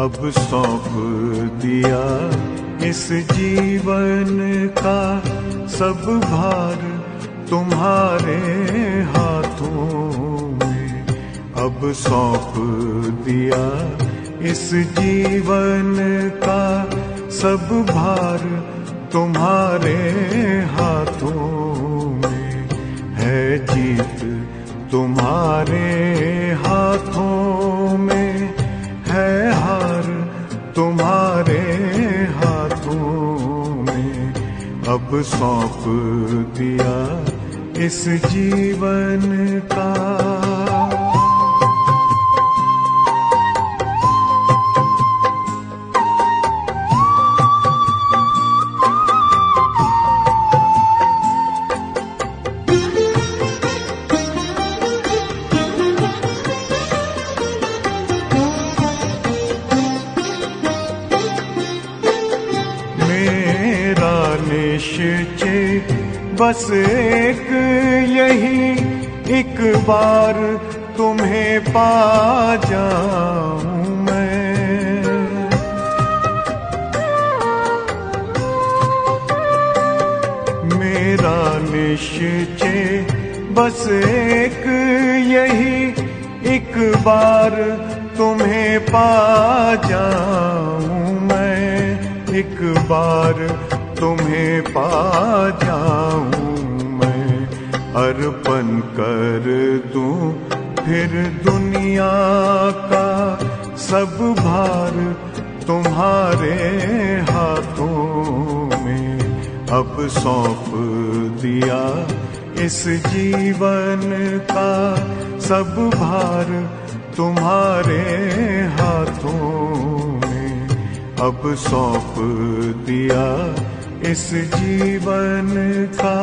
अब सौंप दिया इस जीवन का सब भार तुम्हारे हाथों में। अब सौंप दिया इस जीवन का सब भार तुम्हारे हाथों में। है जीत तुम्हारे हाथों में, है हार तुम्हारे हाथों में। अब सौंप दिया इस जीवन का। निश्चय बस एक यही, एक बार तुम्हें पा जाऊं मैं। मेरा निश्चय बस एक यही, एक बार तुम्हें पा जाऊं मैं। एक बार तुम्हें पा जाऊं मैं। अर्पण कर दूं फिर दुनिया का सब भार तुम्हारे हाथों में। अब सौंप दिया इस जीवन का सब भार तुम्हारे हाथों में। अब सौंप दिया इस जीवन का।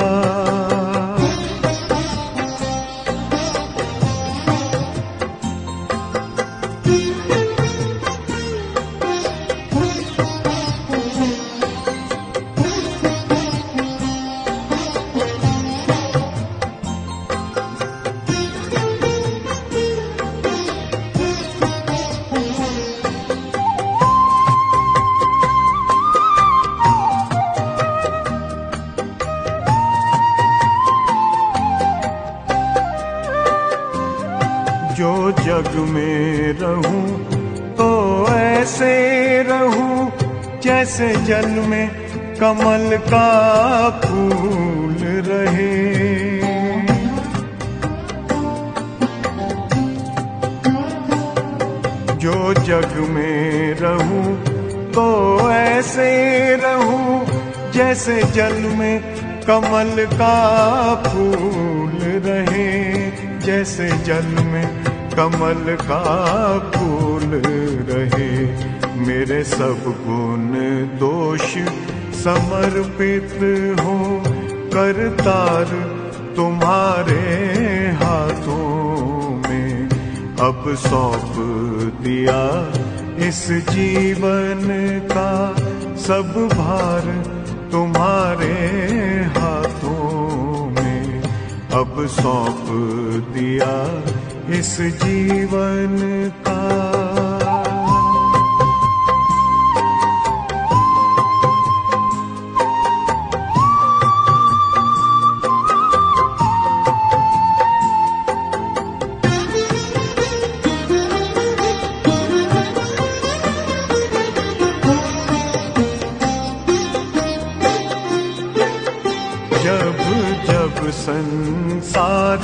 जो जग में रहूं तो ऐसे रहूं जैसे जल में कमल का फूल रहे। जो जग में रहूं तो ऐसे रहूं जैसे जल में कमल का फूल रहे। जैसे जल में कमल का फूल रहे। मेरे सब गुण दोष समर्पित हो करतार तुम्हारे हाथों में। अब सौंप दिया इस जीवन का सब भार तुम्हारे हाथों में। अब सौंप दिया इस जीवन का। जब जब संसार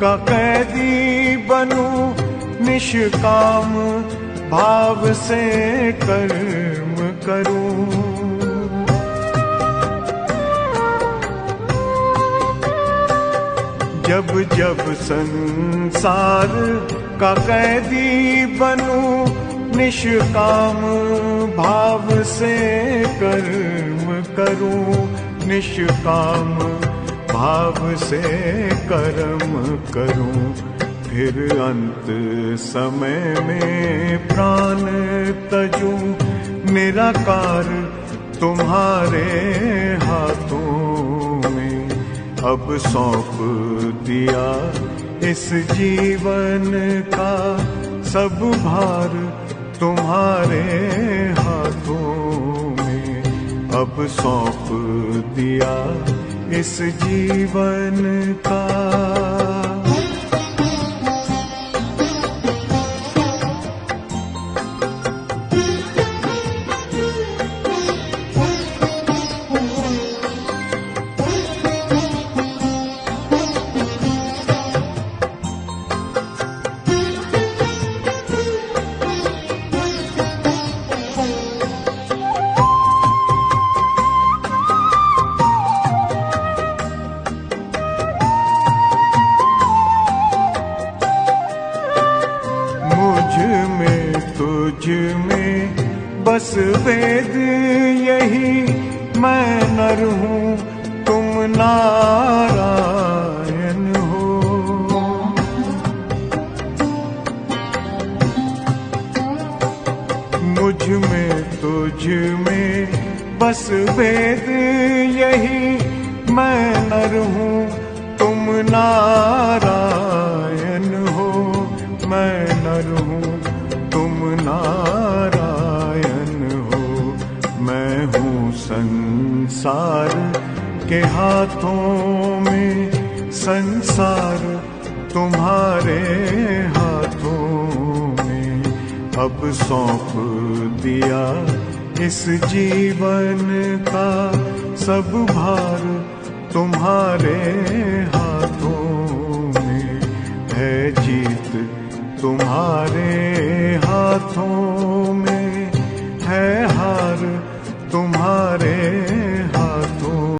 का कैदी बनूं, निष्काम भाव से कर्म करूं। जब जब संसार का कैदी बनूं, निष्काम भाव से कर्म करूं। निष्काम भाव से कर्म करूं। फिर अंत समय में प्राण तजूं, निराकार तुम्हारे हाथों में। अब सौंप दिया इस जीवन का सब भार तुम्हारे हाथों में अब सौंप दिया इस जीवन का। तुझ में बस वेद यही, मैं नर हूँ तुम नारायण हो। मुझ में तुझ में बस वेद यही, मैं नर हूँ तुम नारायण हो। मैं नर हूँ तुम नारायण हो। मैं हूँ संसार के हाथों में, संसार तुम्हारे हाथों में अब सौंप दिया इस जीवन का। सब भार तुम्हारे